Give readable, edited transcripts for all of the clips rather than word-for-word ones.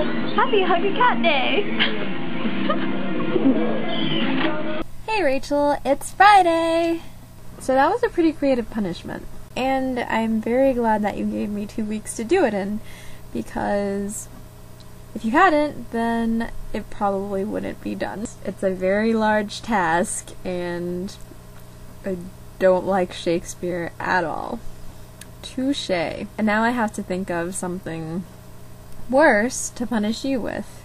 Happy Hug a Cat Day! Hey Rachel, it's Friday! So that was a pretty creative punishment. And I'm very glad that you gave me 2 weeks to do it in, because if you hadn't, then it probably wouldn't be done. It's a very large task, and I don't like Shakespeare at all. Touché. And now I have to think of something worse to punish you with.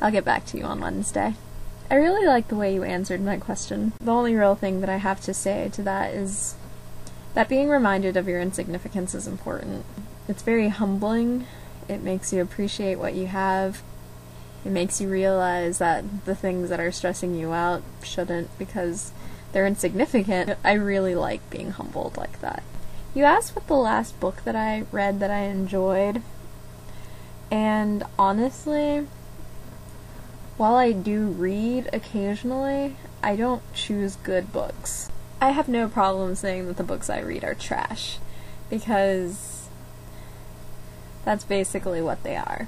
I'll get back to you on Wednesday. I really like the way you answered my question. The only real thing that I have to say to that is that being reminded of your insignificance is important. It's very humbling. It makes you appreciate what you have. It makes you realize that the things that are stressing you out shouldn't, because they're insignificant. I really like being humbled like that. You asked what the last book that I read that I enjoyed, and honestly, while I do read occasionally, I don't choose good books. I have no problem saying that the books I read are trash, because that's basically what they are.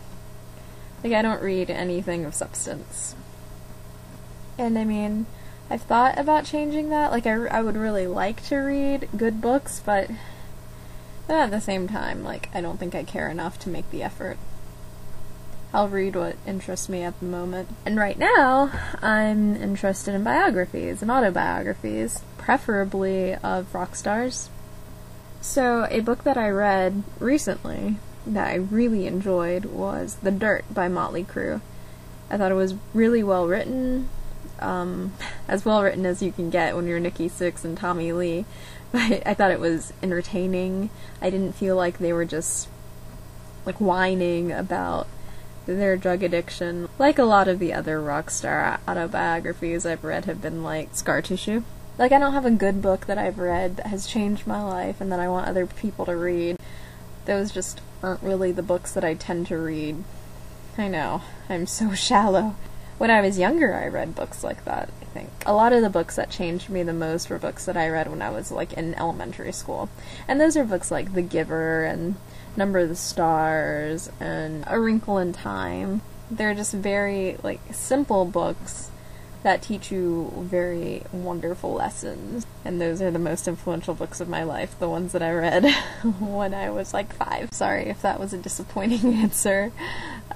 Like, I don't read anything of substance. And I mean, I've thought about changing that. Like, I would really like to read good books, but at the same time, like, I don't think I care enough to make the effort. I'll read what interests me at the moment. And right now, I'm interested in biographies and autobiographies, preferably of rock stars. So, a book that I read recently that I really enjoyed was The Dirt by Motley Crue. I thought it was really well written, as well written as you can get when you're Nikki Sixx and Tommy Lee, but I thought it was entertaining. I didn't feel like they were just like whining about their drug addiction, like a lot of the other rock star autobiographies I've read have been like scar tissue. Like, I don't have a good book that I've read that has changed my life and that I want other people to read. Those just aren't really the books that I tend to read. I know, I'm so shallow. When I was younger, I read books like that, I think. A lot of the books that changed me the most were books that I read when I was, like, in elementary school. And those are books like The Giver and Number of the Stars and A Wrinkle in Time. They're just very, like, simple books that teach you very wonderful lessons. And those are the most influential books of my life, the ones that I read when I was like 5. Sorry if that was a disappointing answer.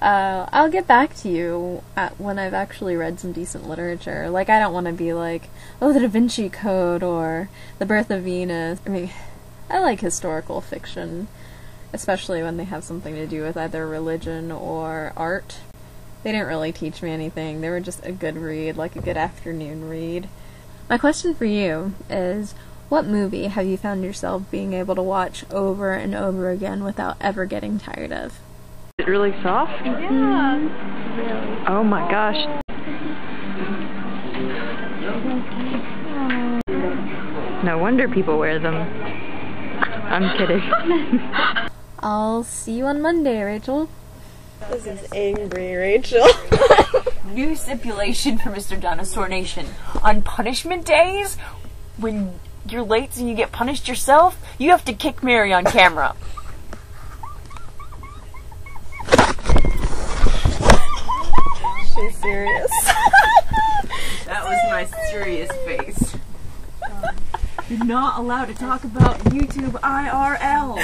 I'll get back to you when I've actually read some decent literature. Like, I don't want to be like, oh, The Da Vinci Code or The Birth of Venus. I mean, I like historical fiction, especially when they have something to do with either religion or art. They didn't really teach me anything. They were just a good read, like a good afternoon read. My question for you is, what movie have you found yourself being able to watch over and over again without ever getting tired of? Is it really soft? Yeah, really. Oh my gosh. No wonder people wear them. I'm kidding. I'll see you on Monday, Rachel. This is angry, Rachel. New stipulation for MrDinosaurNation. On punishment days, when you're late and you get punished yourself, you have to kick Mary on camera. She's serious. That was my serious face. You're not allowed to talk about YouTube IRL.